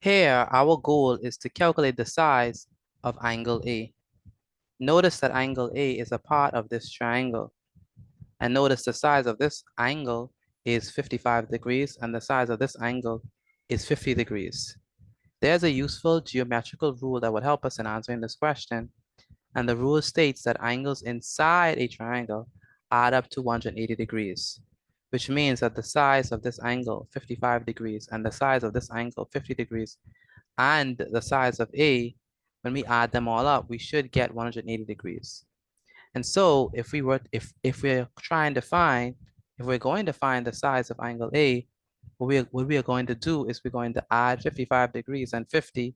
Here, our goal is to calculate the size of angle A. Notice that angle A is a part of this triangle. And notice the size of this angle is 55 degrees and the size of this angle is 50 degrees. There's a useful geometrical rule that would help us in answering this question. And the rule states that angles inside a triangle add up to 180 degrees, which means that the size of this angle, 55 degrees, and the size of this angle, 50 degrees, and the size of A, when we add them all up, we should get 180 degrees. And so if we're trying to find, if we're going to find the size of angle A, what we are going to do is we're going to add 55 degrees and 50.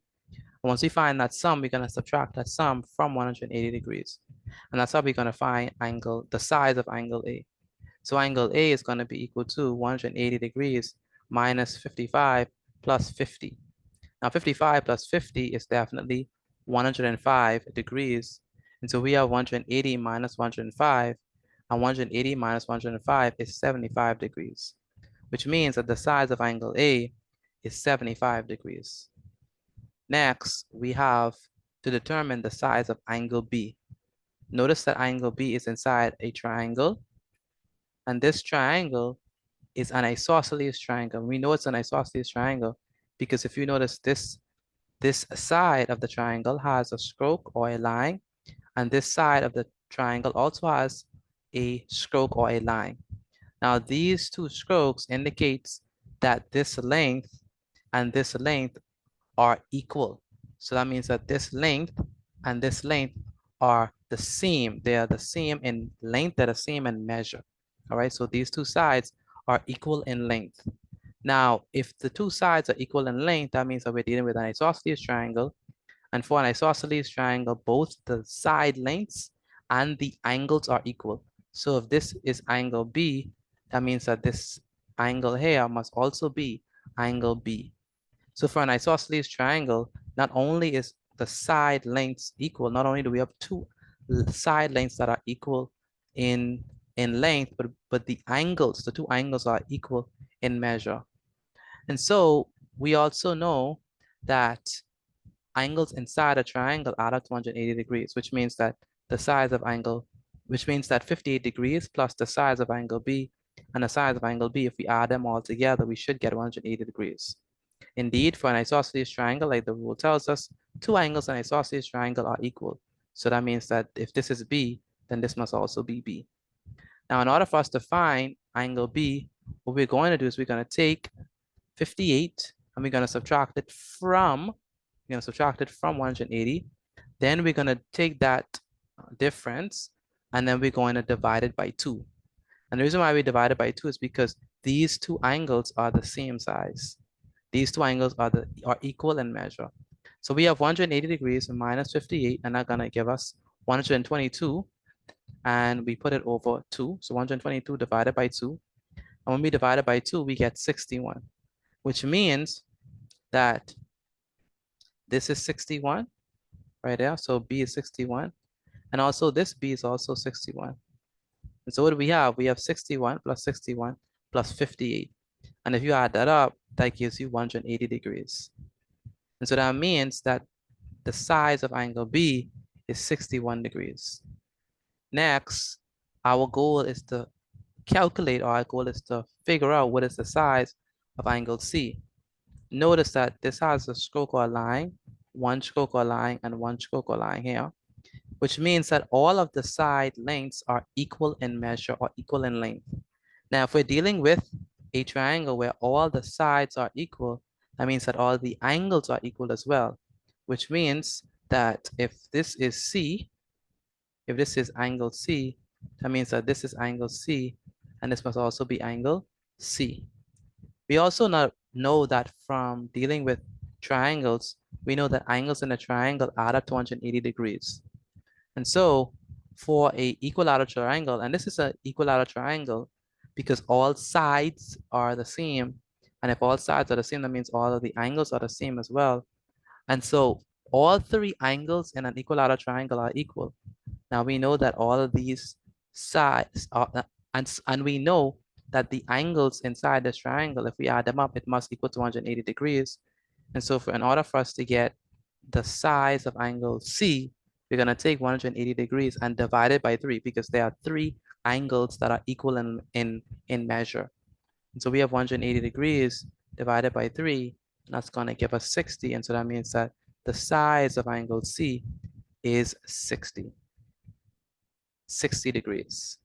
Once we find that sum, we're going to subtract that sum from 180 degrees. And that's how we're going to find the size of angle A. So angle A is going to be equal to 180 degrees minus 55 plus 50. Now 55 plus 50 is definitely 105 degrees. And so we have 180 minus 105, and 180 minus 105 is 75 degrees, which means that the size of angle A is 75 degrees. Next, we have to determine the size of angle B. Notice that angle B is inside a triangle, and this triangle is an isosceles triangle. We know it's an isosceles triangle because if you notice this side of the triangle has a stroke or a line, and this side of the triangle also has a stroke or a line. Now, these two strokes indicates that this length and this length are equal. So that means that this length and this length are the same. They are the same in length, they're the same in measure. All right, so these two sides are equal in length. Now, if the two sides are equal in length, that means that we're dealing with an isosceles triangle. And for an isosceles triangle, both the side lengths and the angles are equal. So if this is angle B, that means that this angle here must also be angle B. So for an isosceles triangle, not only is the side lengths equal, not only do we have two side lengths that are equal in length, but the angles, the two angles are equal in measure. And so we also know that angles inside a triangle add up to 180 degrees, which means that the size of angle, which means that 58 degrees plus the size of angle B and the size of angle B, if we add them all together, we should get 180 degrees. Indeed, for an isosceles triangle, like the rule tells us, two angles in an isosceles triangle are equal. So that means that if this is B, then this must also be B. Now, in order for us to find angle B, what we're going to do is we're going to take 58 and we're going to subtract it from 180. Then we're going to take that difference and then we're going to divide it by 2. And the reason why we divide it by 2 is because these two angles are the same size. These two angles are equal in measure. So we have 180 degrees minus 58, and that's going to give us 122. And we put it over 2. So 122 divided by 2. And when we divide it by 2, we get 61, which means that this is 61 right there. So B is 61. And also this B is also 61. And so what do we have? We have 61 plus 58. And if you add that up, that gives you 180 degrees. And so that means that the size of angle B is 61 degrees. Next, our goal is to calculate, or our goal is to figure out what is the size of angle C. Notice that this has a stroke or a line, one stroke or line, and one stroke or line here, which means that all of the side lengths are equal in measure or equal in length. Now, if we're dealing with a triangle where all the sides are equal, that means that all the angles are equal as well, which means that if this is C, if this is angle C, that means that this is angle C, and this must also be angle C. We also know that from dealing with triangles, we know that angles in a triangle add up to 180 degrees. And so for a equilateral triangle, and this is an equilateral triangle because all sides are the same. And if all sides are the same, that means all of the angles are the same as well. And so all three angles in an equilateral triangle are equal. Now we know that all of these sides are, and we know that the angles inside this triangle, if we add them up, it must equal to 180 degrees. And so in order for us to get the size of angle C, we're going to take 180 degrees and divide it by 3 because there are 3 angles that are equal in measure. And so we have 180 degrees divided by 3, and that's going to give us 60. And so that means that the size of angle C is 60 degrees.